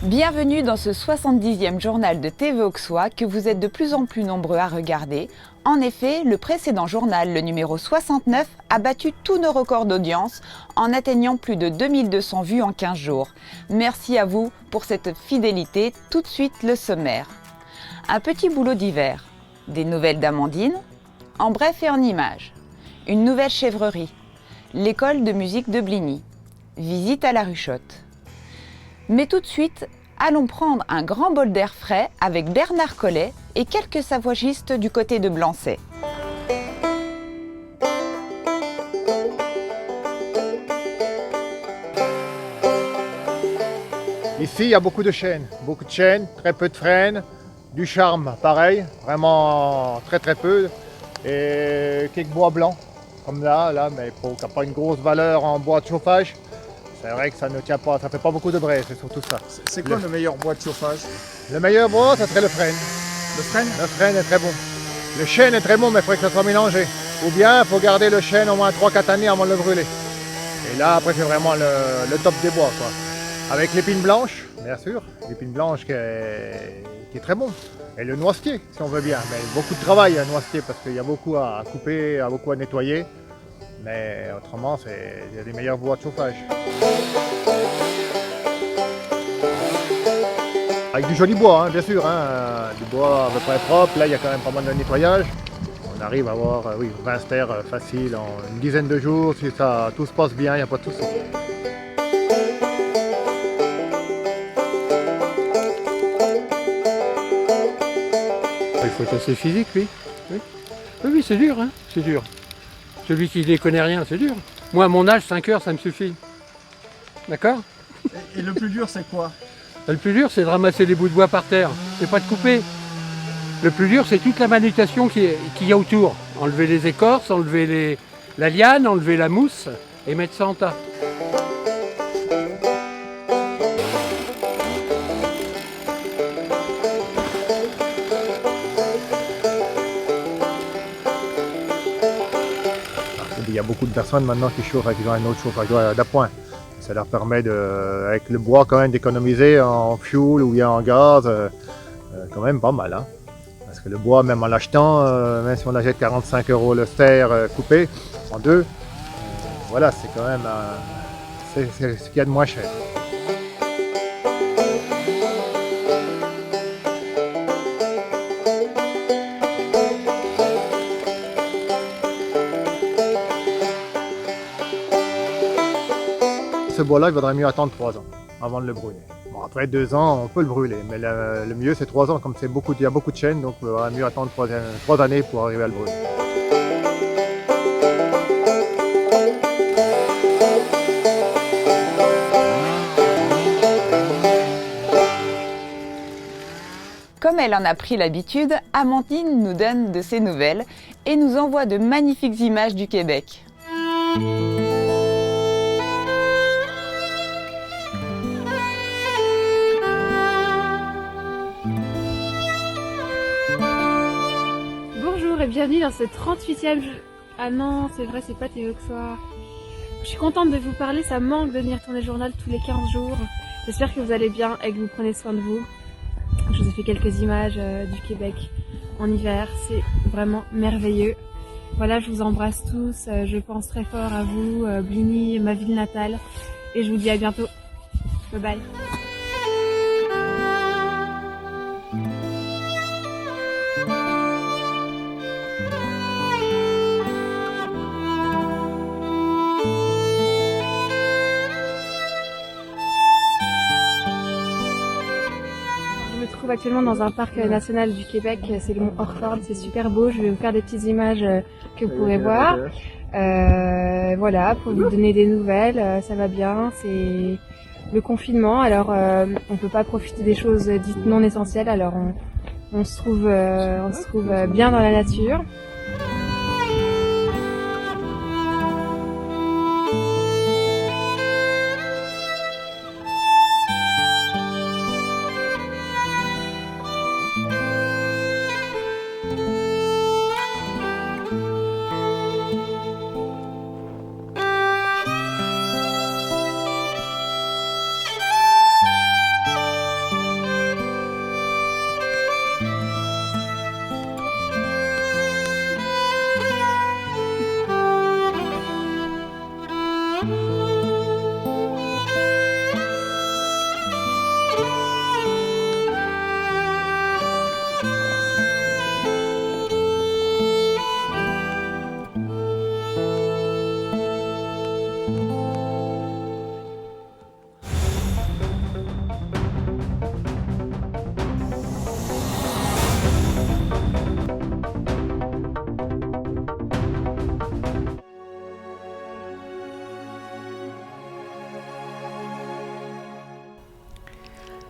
Bienvenue dans ce 70e journal de TV Auxois que vous êtes de plus en plus nombreux à regarder. En effet, le précédent journal, le numéro 69, a battu tous nos records d'audience en atteignant plus de 2200 vues en 15 jours. Merci à vous pour cette fidélité. Tout de suite, le sommaire. Un petit boulot d'hiver, des nouvelles d'Amandine, en bref et en images, une nouvelle chèvrerie, l'école de musique de Bligny, visite à la Ruchotte. Mais tout de suite, allons prendre un grand bol d'air frais avec Bernard Collet et quelques savoyagistes du côté de Blancet. Ici, il y a beaucoup de chênes, très peu de frênes, du charme, pareil, vraiment très peu, et quelques bois blancs, comme là, mais qui n'ont pas une grosse valeur en bois de chauffage. C'est vrai que ça ne tient pas, ça fait pas beaucoup de braise, c'est surtout ça. C'est quoi le meilleur bois de chauffage? Le meilleur bois, ça serait le frêne. Le frêne? Le frêne est très bon. Le chêne est très bon, mais il faudrait que ça soit mélangé. Ou bien, il faut garder le chêne au moins 3-4 années avant de le brûler. Et là, après, c'est vraiment le top des bois, quoi. Avec l'épine blanche, bien sûr, l'épine blanche qui est très bon. Et le noisetier, si on veut bien. Mais beaucoup de travail, un noisetier, parce qu'il y a beaucoup à couper, il y a beaucoup à nettoyer. Mais autrement, il y a des meilleurs bois de chauffage. Avec du joli bois, hein, bien sûr, hein, du bois à peu près propre. Là, il y a quand même pas mal de nettoyage. On arrive à avoir 20 stères facile en une dizaine de jours. Si tout se passe bien, il n'y a pas de souci. Il faut être assez physique, oui. Oui, c'est dur, hein, c'est dur. Celui qui ne connaît rien, c'est dur. Moi, à mon âge, 5 heures, ça me suffit. D'accord? Et le plus dur, c'est quoi? Le plus dur, c'est de ramasser les bouts de bois par terre. C'est pas de couper. Le plus dur, c'est toute la manutention qu'il y a autour. Enlever les écorces, enlever la liane, enlever la mousse et mettre ça en tas. Il y a beaucoup de personnes maintenant qui chauffent avec un autre chauffage d'appoint. Ça leur permet, avec le bois, quand même d'économiser en fuel ou bien en gaz, quand même pas mal. Hein. Parce que le bois, même en l'achetant, même si on l'achète 45 € le ster coupé en deux, voilà, c'est quand même c'est ce qu'il y a de moins cher. Ce bois-là, il vaudrait mieux attendre 3 ans avant de le brûler. Bon, après 2 ans, on peut le brûler, mais le mieux c'est 3 ans, comme il y a beaucoup de chênes, donc il vaudrait mieux attendre 3 années pour arriver à le brûler. Comme elle en a pris l'habitude, Amandine nous donne de ses nouvelles et nous envoie de magnifiques images du Québec. Bonjour et bienvenue dans ce 38e... Ah non, c'est vrai, c'est pas TV Auxois. Je suis contente de vous parler, ça me manque de venir tourner le journal tous les 15 jours. J'espère que vous allez bien et que vous prenez soin de vous. Je vous ai fait quelques images du Québec en hiver, c'est vraiment merveilleux. Voilà, je vous embrasse tous, je pense très fort à vous, Bligny, ma ville natale, et je vous dis à bientôt. Bye bye. Je me trouve actuellement dans un parc national du Québec, c'est le mont Orford, c'est super beau, je vais vous faire des petites images que vous pourrez voir. Voilà, pour vous donner des nouvelles, ça va bien, c'est le confinement, alors on peut pas profiter des choses dites non essentielles, alors on se trouve bien dans la nature.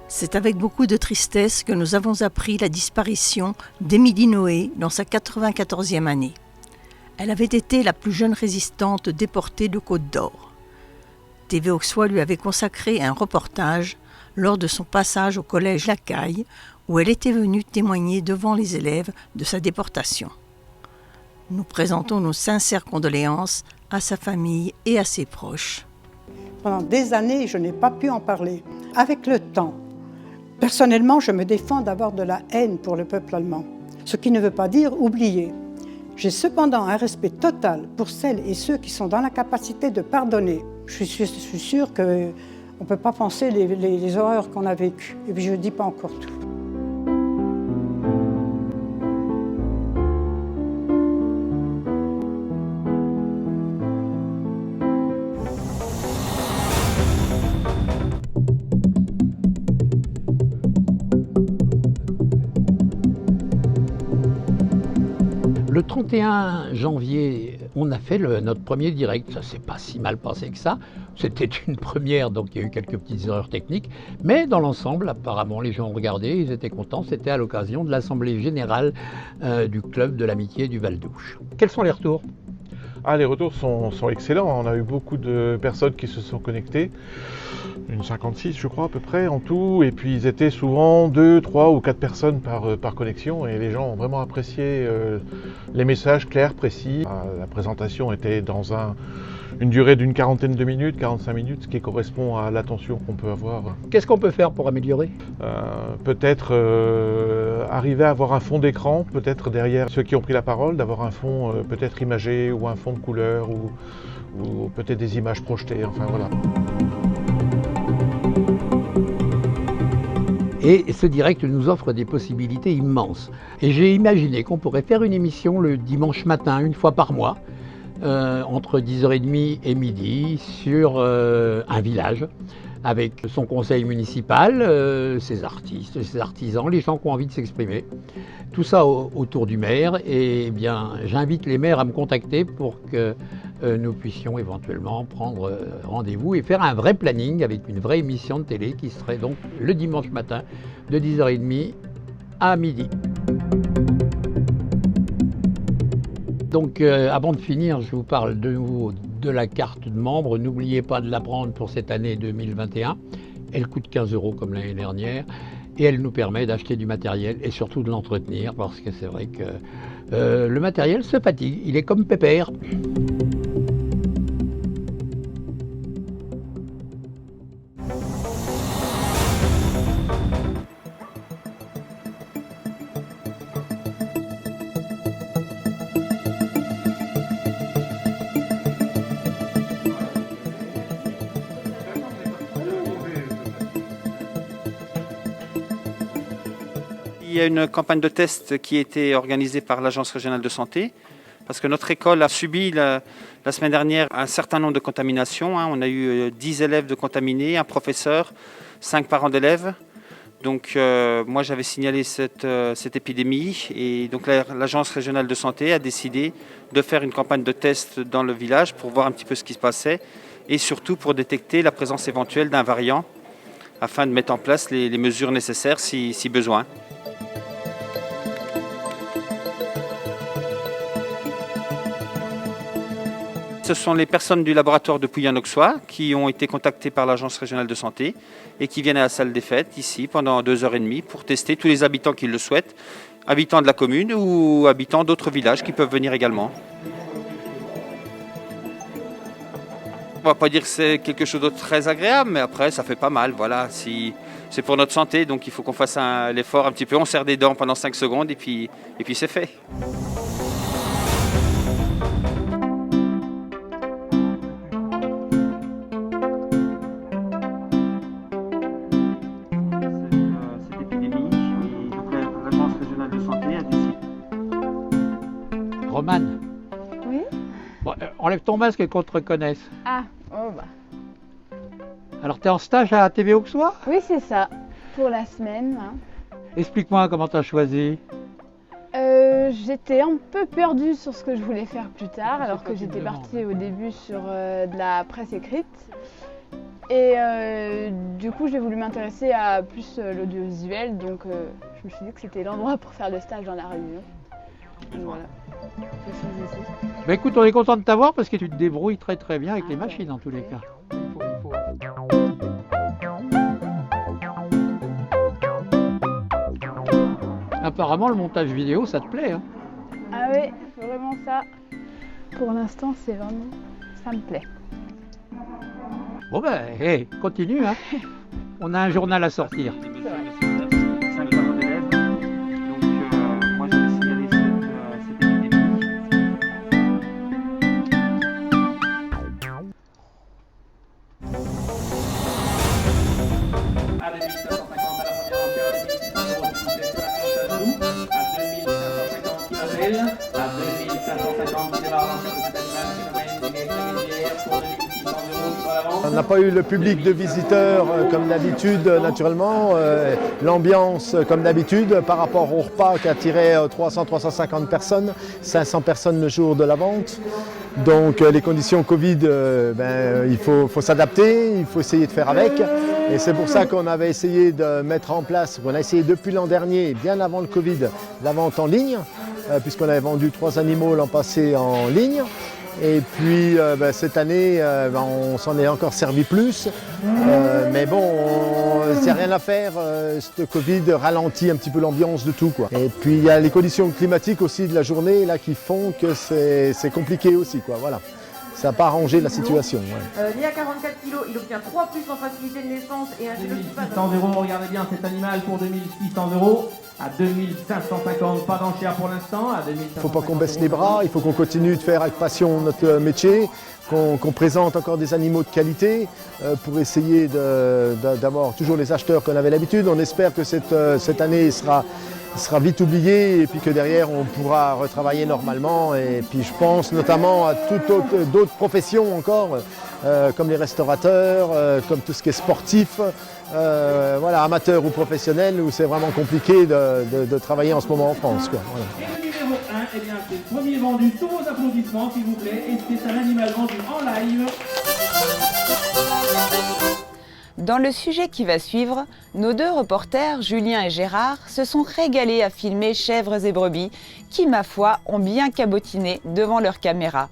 C'est avec beaucoup de tristesse que nous avons appris la disparition d'Émilie Noé dans sa 94e année. Elle avait été la plus jeune résistante déportée de Côte d'Or. TV Auxois lui avait consacré un reportage lors de son passage au collège Lacaille, où elle était venue témoigner devant les élèves de sa déportation. Nous présentons nos sincères condoléances à sa famille et à ses proches. Pendant des années, je n'ai pas pu en parler. Avec le temps, personnellement, je me défends d'avoir de la haine pour le peuple allemand, ce qui ne veut pas dire oublier. J'ai cependant un respect total pour celles et ceux qui sont dans la capacité de pardonner. Je suis sûre qu'on ne peut pas penser les horreurs qu'on a vécues. Et puis je ne dis pas encore tout. Le 31 janvier, on a fait notre premier direct. Ça s'est pas si mal passé que ça. C'était une première, donc il y a eu quelques petites erreurs techniques. Mais dans l'ensemble, apparemment, les gens ont regardé, ils étaient contents. C'était à l'occasion de l'Assemblée générale du club de l'amitié du Val-d'Ouche. Quels sont les retours ? Les retours sont excellents. On a eu beaucoup de personnes qui se sont connectées. Une 56, je crois, à peu près, en tout. Et puis, ils étaient souvent 2, 3 ou 4 personnes par connexion. Et les gens ont vraiment apprécié les messages clairs, précis. La présentation était dans une durée d'une 40aine de minutes, 45 minutes, ce qui correspond à l'attention qu'on peut avoir. Qu'est-ce qu'on peut faire pour améliorer ? Peut-être arriver à avoir un fond d'écran, peut-être derrière ceux qui ont pris la parole, d'avoir un fond peut-être imagé ou un fond de couleur ou peut-être des images projetées, enfin voilà. Et ce direct nous offre des possibilités immenses. Et j'ai imaginé qu'on pourrait faire une émission le dimanche matin, une fois par mois, entre 10h30 et midi, sur un village, avec son conseil municipal, ses artistes, ses artisans, les gens qui ont envie de s'exprimer. Tout ça autour du maire. Et bien, j'invite les maires à me contacter pour que nous puissions éventuellement prendre rendez-vous et faire un vrai planning avec une vraie émission de télé qui serait donc le dimanche matin de 10h30 à midi. Donc avant de finir, je vous parle de nouveau de la carte de membre. N'oubliez pas de la prendre pour cette année 2021. Elle coûte 15 € comme l'année dernière et elle nous permet d'acheter du matériel et surtout de l'entretenir parce que c'est vrai que le matériel se fatigue. Il est comme pépère. Il y a une campagne de test qui a été organisée par l'Agence régionale de santé, parce que notre école a subi la semaine dernière un certain nombre de contaminations. On a eu 10 élèves de contaminés, un professeur, 5 parents d'élèves. Donc moi j'avais signalé cette épidémie et donc l'Agence régionale de santé a décidé de faire une campagne de test dans le village pour voir un petit peu ce qui se passait et surtout pour détecter la présence éventuelle d'un variant afin de mettre en place les mesures nécessaires si besoin. Ce sont les personnes du laboratoire de Pouilly-en-Auxois qui ont été contactées par l'Agence régionale de santé et qui viennent à la salle des fêtes ici pendant 2h30 pour tester tous les habitants qui le souhaitent, habitants de la commune ou habitants d'autres villages qui peuvent venir également. On ne va pas dire que c'est quelque chose de très agréable, mais après ça fait pas mal. Voilà, c'est pour notre santé, donc il faut qu'on fasse l'effort un petit peu. On serre des dents pendant 5 secondes et puis c'est fait. Romane. Oui. Bon, enlève ton masque et qu'on te reconnaisse. Ah, oh bah. Alors, tu es en stage à TV Auxois ? Oui, c'est ça. Pour la semaine. Explique-moi comment tu as choisi. J'étais un peu perdue sur ce que je voulais faire plus tard, alors que j'étais partie au début sur de la presse écrite. Et du coup, j'ai voulu m'intéresser à plus l'audiovisuel, donc je me suis dit que c'était l'endroit pour faire le stage dans la Réunion. Donc voilà, je suis ici. Bah écoute, on est content de t'avoir parce que tu te débrouilles très très bien avec les machines en tous les cas. Apparemment, le montage vidéo, ça te plaît, hein? Ah oui, c'est vraiment ça. Pour l'instant, c'est vraiment... ça me plaît. Bon ben, hey, continue, hein. On a un journal à sortir. On n'a pas eu le public de visiteurs comme d'habitude, naturellement. L'ambiance comme d'habitude par rapport au repas qui attirait 300-350 personnes, 500 personnes le jour de la vente. Donc les conditions Covid, il faut s'adapter, il faut essayer de faire avec. Et c'est pour ça qu'on avait essayé de mettre en place, qu'on a essayé depuis l'an dernier, bien avant le Covid, la vente en ligne, puisqu'on avait vendu 3 animaux l'an passé en ligne. Et puis cette année, on s'en est encore servi plus. Mais bon, il n'y a rien à faire. Ce Covid ralentit un petit peu l'ambiance de tout, quoi. Et puis il y a les conditions climatiques aussi de la journée là, qui font que c'est compliqué aussi, quoi. Voilà. Ça n'a pas arrangé la situation. Ouais. Né à 44 kg, il obtient 3 plus en facilité de naissance et un génotype. 2600 €, regardez bien cet animal pour 2600 €. À 2550, pas d'enchère pour l'instant. Il ne faut pas qu'on baisse les bras, il faut qu'on continue de faire avec passion notre métier, qu'on présente encore des animaux de qualité pour essayer d'avoir toujours les acheteurs qu'on avait l'habitude. On espère que cette année sera vite oublié et puis que derrière on pourra retravailler normalement. Et puis je pense notamment à d'autres professions encore, comme les restaurateurs, comme tout ce qui est sportif, voilà, amateurs ou professionnels, où c'est vraiment compliqué de travailler en ce moment en France, quoi. Voilà. Et le numéro 1, eh bien, c'est le premier vendu. Tous vos applaudissements, s'il vous plaît. Et c'est un animal vendu en live. Dans le sujet qui va suivre, nos deux reporters, Julien et Gérard, se sont régalés à filmer chèvres et brebis qui, ma foi, ont bien cabotiné devant leur caméra.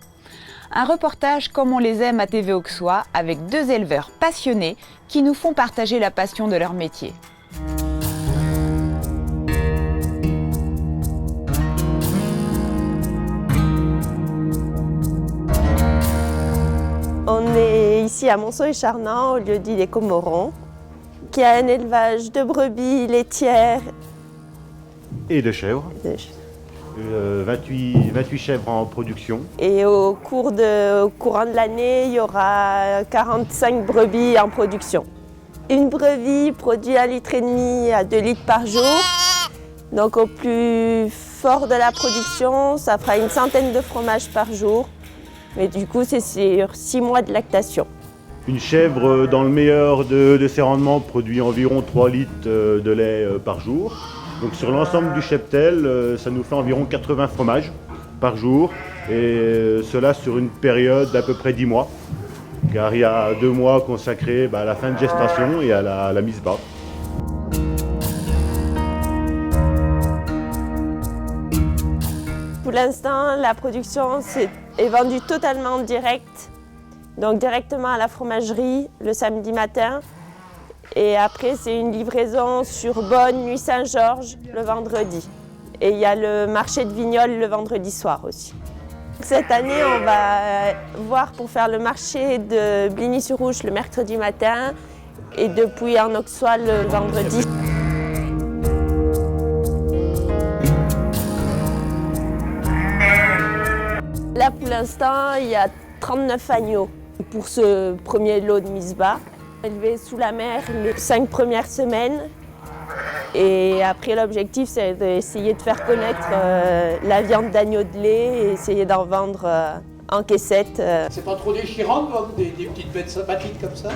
Un reportage comme on les aime à TV Auxois, avec deux éleveurs passionnés qui nous font partager la passion de leur métier. On est ici à Monceau-et-Charnant, au lieu-dit des Comorons, qui a un élevage de brebis laitières et de chèvres. 28 chèvres en production. Et au courant de l'année, il y aura 45 brebis en production. Une brebis produit 1,5 litre à 2 litres par jour. Donc au plus fort de la production, ça fera une centaine de fromages par jour. Mais du coup, c'est sur 6 mois de lactation. Une chèvre, dans le meilleur de ses rendements, produit environ 3 litres de lait par jour. Donc sur l'ensemble du cheptel, ça nous fait environ 80 fromages par jour. Et cela sur une période d'à peu près 10 mois. Car il y a 2 mois consacrés à la fin de gestation et à la mise bas. Pour l'instant, la production est vendue totalement en direct, donc directement à la fromagerie le samedi matin. Et après, c'est une livraison sur Bonne, Nuit Saint-Georges le vendredi. Et il y a le marché de Vignoles le vendredi soir aussi. Cette année, on va voir pour faire le marché de Bligny-sur-Ouche le mercredi matin et de Pouilly-en-Auxois le vendredi. Là, pour l'instant, il y a 39 agneaux pour ce premier lot de mise bas. Élevés sous la mer les 5 premières semaines. Et après, l'objectif, c'est d'essayer de faire connaître la viande d'agneau de lait et essayer d'en vendre en caissette. C'est pas trop déchirant de vendre des petites bêtes sympathiques comme ça?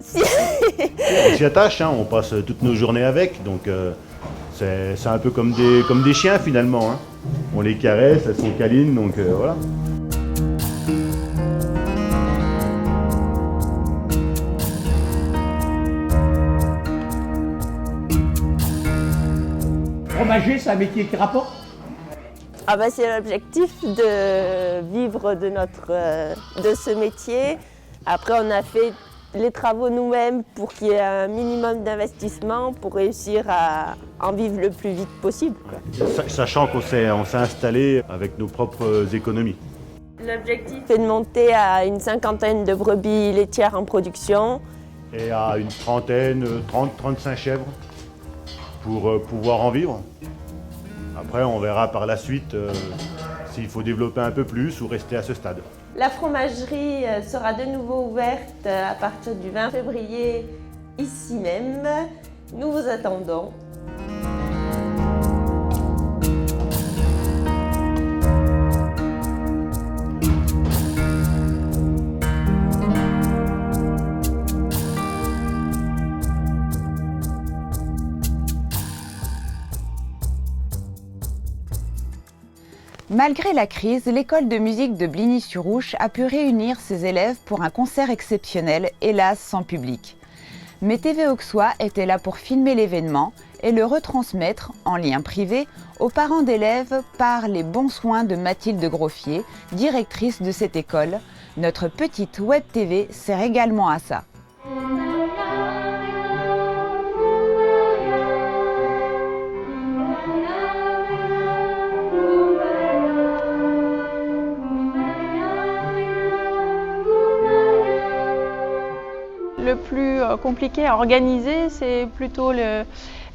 Si. On s'y attache, hein, on passe toutes nos journées avec, donc c'est un peu comme des chiens finalement. Hein. On les caresse, elles sont câlines, donc voilà. fromager, c'est un métier qui rapporte? Ah bah, c'est l'objectif de vivre de ce métier. Après, on a fait les travaux nous-mêmes pour qu'il y ait un minimum d'investissement pour réussir à en vivre le plus vite possible, quoi. Sachant qu'on s'est installé avec nos propres économies. L'objectif est de monter à une 50aine de brebis laitières en production. Et à une trentaine, 30-35 chèvres pour pouvoir en vivre. Après, on verra par la suite s'il faut développer un peu plus ou rester à ce stade. La fromagerie sera de nouveau ouverte à partir du 20 février, ici même. Nous vous attendons. Malgré la crise, l'école de musique de Bligny-sur-Ouche a pu réunir ses élèves pour un concert exceptionnel, hélas sans public. Mais TV Auxois était là pour filmer l'événement et le retransmettre, en lien privé, aux parents d'élèves par les bons soins de Mathilde Groffier, directrice de cette école. Notre petite web TV sert également à ça. Le plus compliqué à organiser, c'est plutôt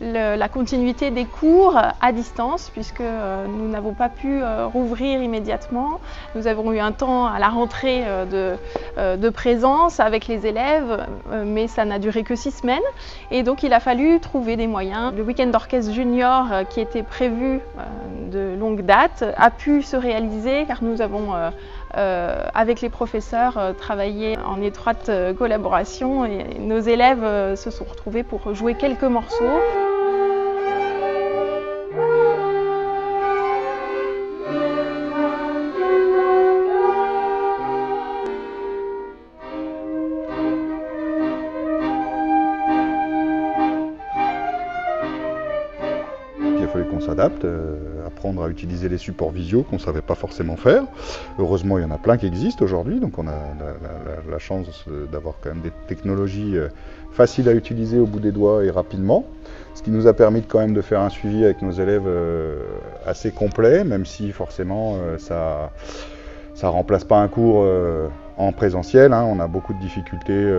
la continuité des cours à distance, puisque nous n'avons pas pu rouvrir immédiatement. Nous avons eu un temps à la rentrée de présence avec les élèves, mais ça n'a duré que 6 semaines. Et donc il a fallu trouver des moyens. Le week-end d'orchestre junior qui était prévu de longue date a pu se réaliser car nous avons avec les professeurs travaillé en étroite collaboration et nos élèves se sont retrouvés pour jouer quelques morceaux. Il a fallu qu'on s'adapte, apprendre à utiliser les supports visio qu'on ne savait pas forcément faire. Heureusement, il y en a plein qui existent aujourd'hui, donc on a la chance d'avoir quand même des technologies faciles à utiliser au bout des doigts et rapidement. Ce qui nous a permis quand même de faire un suivi avec nos élèves assez complet, même si forcément ça ne remplace pas un cours en présentiel. On a beaucoup de difficultés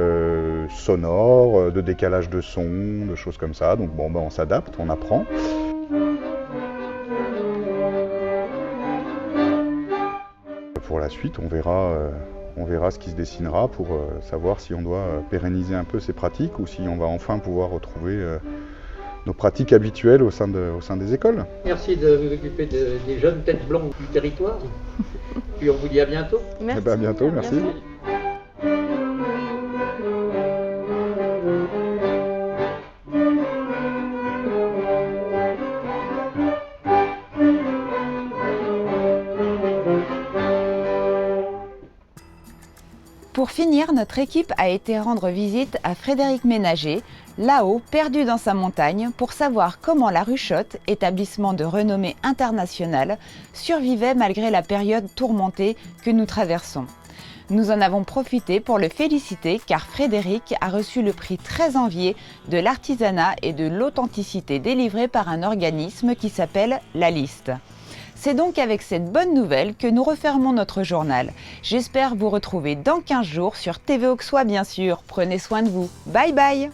sonores, de décalage de son, de choses comme ça. Donc bon, on s'adapte, on apprend. Pour la suite, on verra ce qui se dessinera pour savoir si on doit pérenniser un peu ces pratiques ou si on va enfin pouvoir retrouver nos pratiques habituelles au sein des écoles. Merci de vous occuper des jeunes têtes blondes du territoire. Puis on vous dit à bientôt. Merci. À bientôt, merci. Pour finir, notre équipe a été rendre visite à Frédéric Ménager, là-haut, perdu dans sa montagne, pour savoir comment la Ruchotte, établissement de renommée internationale, survivait malgré la période tourmentée que nous traversons. Nous en avons profité pour le féliciter car Frédéric a reçu le prix très envié de l'artisanat et de l'authenticité délivré par un organisme qui s'appelle La Liste. C'est donc avec cette bonne nouvelle que nous refermons notre journal. J'espère vous retrouver dans 15 jours sur TV Auxois bien sûr. Prenez soin de vous. Bye bye.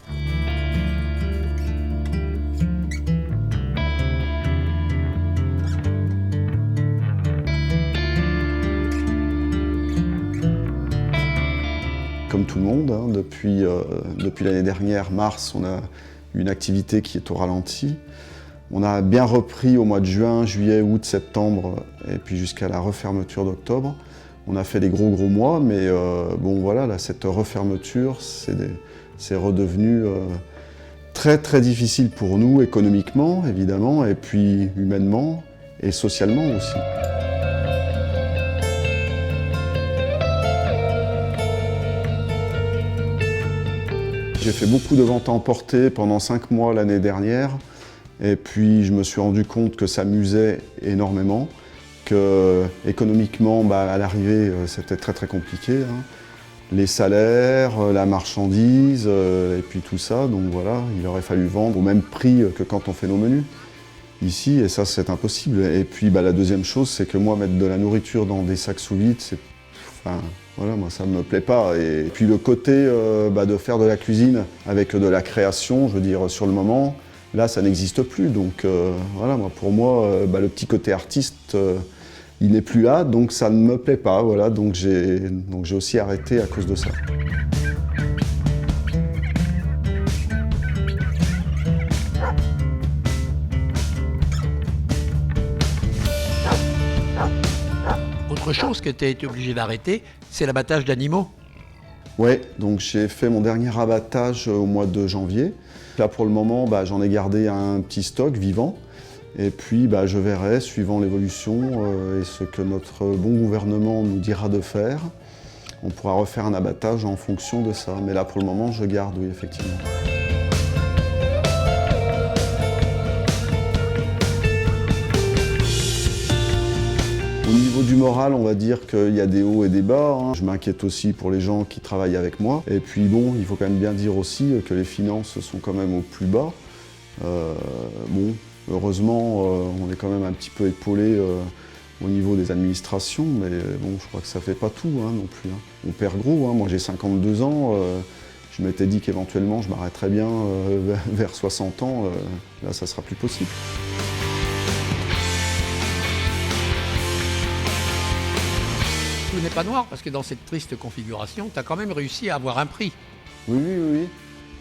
Comme tout le monde, depuis l'année dernière, mars, on a une activité qui est au ralenti. On a bien repris au mois de juin, juillet, août, septembre et puis jusqu'à la refermeture d'octobre. On a fait des gros mois, mais bon voilà, là, cette refermeture, c'est redevenu très difficile pour nous, économiquement évidemment, et puis humainement et socialement aussi. J'ai fait beaucoup de ventes à emporter pendant 5 mois l'année dernière. Et puis je me suis rendu compte que ça m'usait énormément, que économiquement, à l'arrivée, c'était très compliqué. Hein. Les salaires, la marchandise, et puis tout ça, donc voilà, il aurait fallu vendre au même prix que quand on fait nos menus ici, et ça c'est impossible. Et puis la deuxième chose, c'est que moi, mettre de la nourriture dans des sacs sous vide, voilà, moi ça me plaît pas. Et puis le côté de faire de la cuisine avec de la création, je veux dire, sur le moment, là ça n'existe plus. Donc voilà, pour moi, le petit côté artiste, il n'est plus là, donc ça ne me plaît pas. Voilà, donc j'ai aussi arrêté à cause de ça. Autre chose que tu as été obligé d'arrêter, c'est l'abattage d'animaux. Oui, donc j'ai fait mon dernier abattage au mois de janvier. Là pour le moment, j'en ai gardé un petit stock vivant. Et puis je verrai, suivant l'évolution et ce que notre bon gouvernement nous dira de faire, on pourra refaire un abattage en fonction de ça. Mais là pour le moment, je garde, oui, effectivement. Au niveau du moral, on va dire qu'il y a des hauts et des bas. Hein. Je m'inquiète aussi pour les gens qui travaillent avec moi. Et puis bon, il faut quand même bien dire aussi que les finances sont quand même au plus bas. Heureusement, on est quand même un petit peu épaulé au niveau des administrations, mais bon, je crois que ça fait pas tout non plus. Hein. On perd gros. Hein. Moi, j'ai 52 ans. Je m'étais dit qu'éventuellement, je m'arrêterais bien vers 60 ans. Là, ça sera plus possible. Tout n'est pas noir, parce que dans cette triste configuration, tu as quand même réussi à avoir un prix. Oui.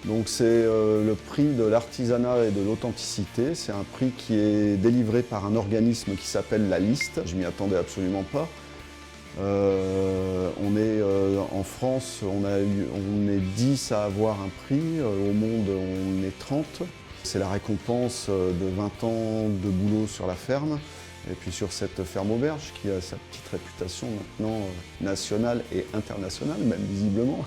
Donc c'est le prix de l'artisanat et de l'authenticité. C'est un prix qui est délivré par un organisme qui s'appelle La Liste. Je m'y attendais absolument pas. On est en France, on est 10 à avoir un prix. Au monde, on est 30. C'est la récompense de 20 ans de boulot sur la ferme. Et puis sur cette ferme auberge qui a sa petite réputation maintenant nationale et internationale, même visiblement.